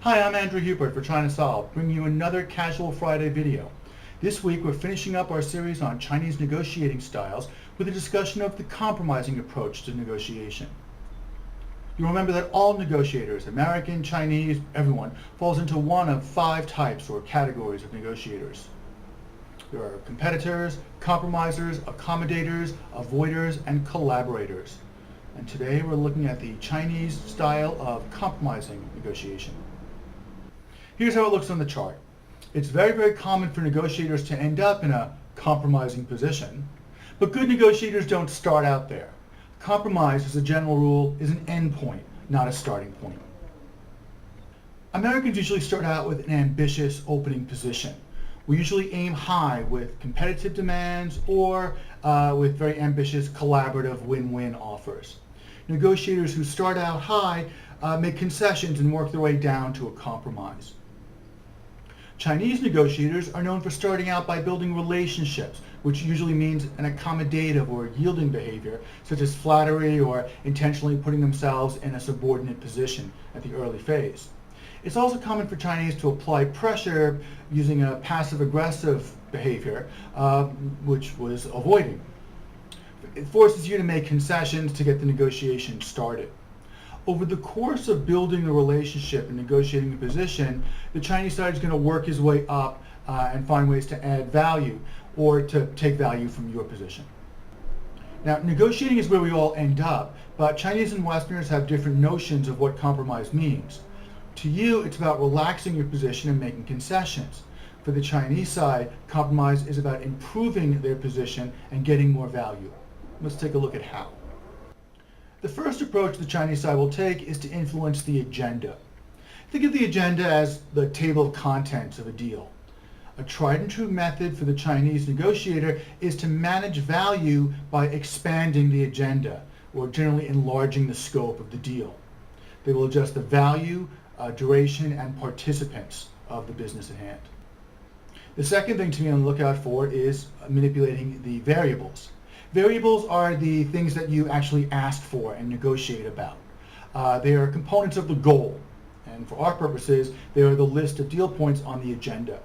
Hi, I'm Andrew Hupert for China Solved, bringing you another Casual Friday video. This week we're finishing up our series on Chinese negotiating styles with a discussion of the compromising approach to negotiation. You'll remember that all negotiators, American, Chinese, everyone, falls into one of 5 types or categories of negotiators. There are competitors, compromisers, accommodators, avoiders, and collaborators. And today we're looking at the Chinese style of compromising negotiation. Here's how it looks on the chart. It's very, very common for negotiators to end up in a compromising position, but good negotiators don't start out there. Compromise, as a general rule, is an end point, not a starting point. Americans usually start out with an ambitious opening position. We usually aim high with competitive demands or with very ambitious collaborative win-win offers. Negotiators who start out high make concessions and work their way down to a compromise. Chinese negotiators are known for starting out by building relationships, which usually means an accommodative or yielding behavior, such as flattery or intentionally putting themselves in a subordinate position at the early phase. It's also common for Chinese to apply pressure using a passive-aggressive behavior, which was avoiding. It forces you to make concessions to get the negotiation started. Over the course of building the relationship and negotiating the position, the Chinese side is going to work his way up and find ways to add value or to take value from your position. Now, negotiating is where we all end up, but Chinese and Westerners have different notions of what compromise means. To you, it's about relaxing your position and making concessions. For the Chinese side, compromise is about improving their position and getting more value. Let's take a look at how. The first approach the Chinese side will take is to influence the agenda. Think of the agenda as the table of contents of a deal. A tried and true method for the Chinese negotiator is to manage value by expanding the agenda, or generally enlarging the scope of the deal. They will adjust the value, duration, and participants of the business at hand. The second thing to be on the lookout for is manipulating the variables. Variables are the things that you actually ask for and negotiate about. They are components of the goal, and for our purposes, they are the list of deal points on the agenda.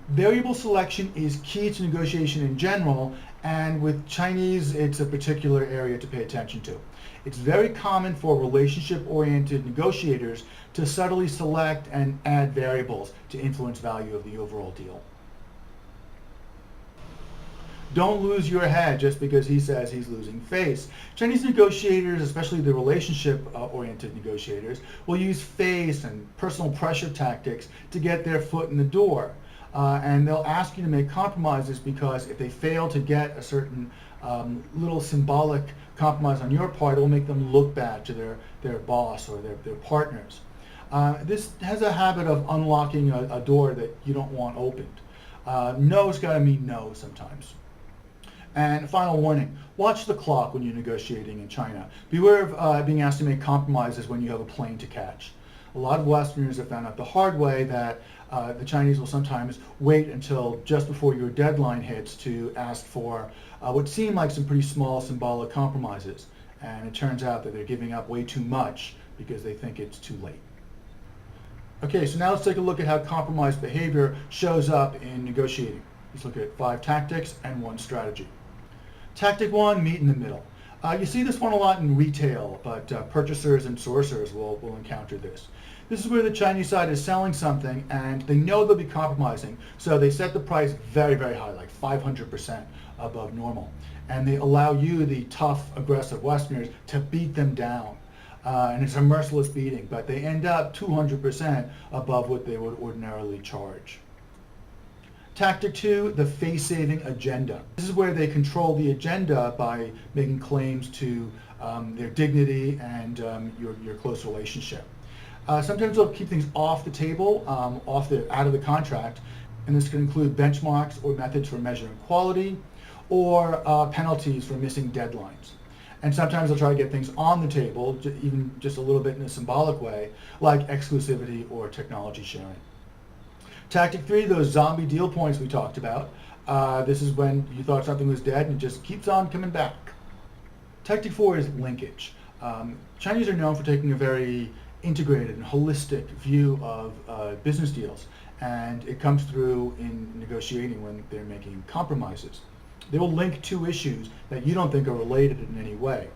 Variable selection is key to negotiation in general, and with Chinese, it's a particular area to pay attention to. It's very common for relationship-oriented negotiators to subtly select and add variables to influence value of the overall deal. Don't lose your head just because he says he's losing face. Chinese negotiators, especially the relationship-oriented negotiators, will use face and personal pressure tactics to get their foot in the door. And they'll ask you to make compromises because if they fail to get a certain little symbolic compromise on your part, it will make them look bad to their boss or their partners. This has a habit of unlocking a door that you don't want opened. No's got to mean no sometimes. And final warning, watch the clock when you're negotiating in China. Beware of being asked to make compromises when you have a plane to catch. A lot of Westerners have found out the hard way that the Chinese will sometimes wait until just before your deadline hits to ask for what seem like some pretty small symbolic compromises. And it turns out that they're giving up way too much because they think it's too late. Okay, so now let's take a look at how compromise behavior shows up in negotiating. Let's look at 5 tactics and 1 strategy. Tactic 1, meet in the middle. You see this one a lot in retail, but purchasers and sourcers will encounter this. This is where the Chinese side is selling something and they know they'll be compromising, so they set the price very, very high, like 500% above normal. And they allow you, the tough, aggressive Westerners, to beat them down. And it's a merciless beating, but they end up 200% above what they would ordinarily charge. Tactic 2, the face-saving agenda. This is where they control the agenda by making claims to their dignity and your close relationship. Sometimes they'll keep things off the table, out of the contract, and this can include benchmarks or methods for measuring quality or penalties for missing deadlines. And sometimes they'll try to get things on the table, even just a little bit in a symbolic way, like exclusivity or technology sharing. Tactic 3, those zombie deal points we talked about. This is when you thought something was dead and it just keeps on coming back. Tactic 4 is linkage. Chinese are known for taking a very integrated and holistic view of business deals, and it comes through in negotiating when they're making compromises. They will link two issues that you don't think are related in any way.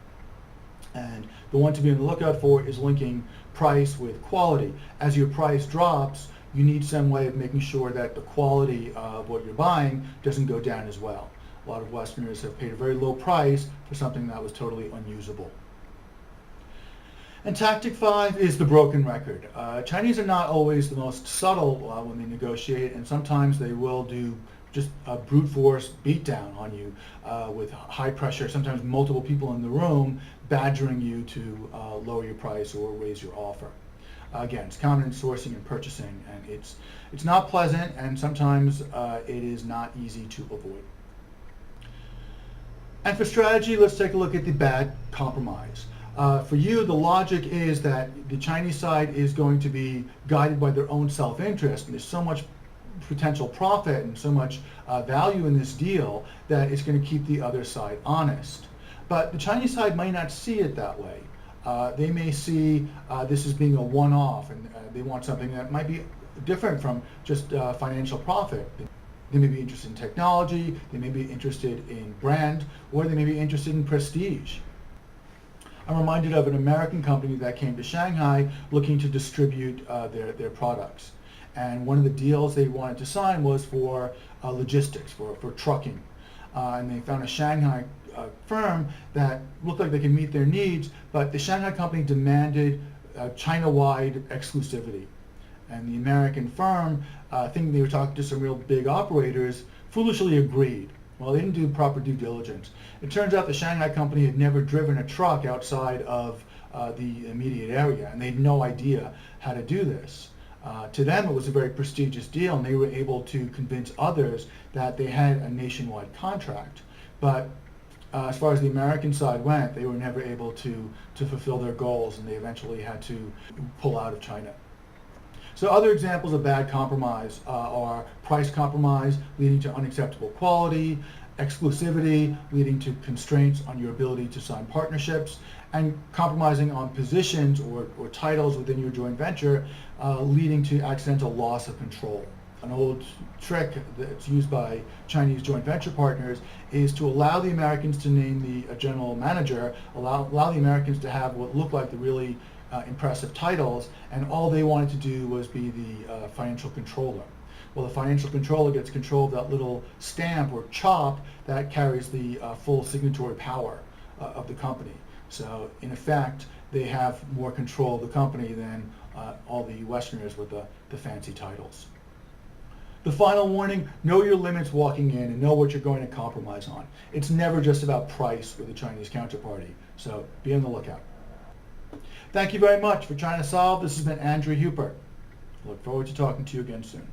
And the one to be on the lookout for is linking price with quality. As your price drops, you need some way of making sure that the quality of what you're buying doesn't go down as well. A lot of Westerners have paid a very low price for something that was totally unusable. And tactic 5 is the broken record. Chinese are not always the most subtle when they negotiate, and sometimes they will do just a brute force beatdown on you with high pressure, sometimes multiple people in the room badgering you to lower your price or raise your offer. Again, it's common in sourcing and purchasing, and it's not pleasant, and sometimes it is not easy to avoid. And for strategy, let's take a look at the bad compromise. For you, the logic is that the Chinese side is going to be guided by their own self-interest, and there's so much potential profit and so much value in this deal that it's going to keep the other side honest. But the Chinese side might not see it that way. They may see this as being a one-off, and they want something that might be different from just financial profit. They may be interested in technology, they may be interested in brand, or they may be interested in prestige. I'm reminded of an American company that came to Shanghai looking to distribute their products. And one of the deals they wanted to sign was for logistics, for trucking. And they found a Shanghai firm that looked like they could meet their needs, but the Shanghai company demanded China-wide exclusivity. And the American firm, thinking they were talking to some real big operators, foolishly agreed. Well, they didn't do proper due diligence. It turns out the Shanghai company had never driven a truck outside of the immediate area, and they had no idea how to do this. To them, it was a very prestigious deal, and they were able to convince others that they had a nationwide contract. But as far as the American side went, they were never able to fulfill their goals, and they eventually had to pull out of China. So other examples of bad compromise are price compromise leading to unacceptable quality, exclusivity leading to constraints on your ability to sign partnerships, and compromising on positions or titles within your joint venture leading to accidental loss of control. An old trick that's used by Chinese joint venture partners is to allow the Americans to name the general manager, allow the Americans to have what look like the really impressive titles, and all they wanted to do was be the financial controller. Well, the financial controller gets control of that little stamp or chop that carries the full signatory power of the company. So in effect, they have more control of the company than all the Westerners with the fancy titles. The final warning, know your limits walking in and know what you're going to compromise on. It's never just about price with a Chinese counterparty, so be on the lookout. Thank you very much for trying to solve. This has been Andrew Hupert. I look forward to talking to you again soon.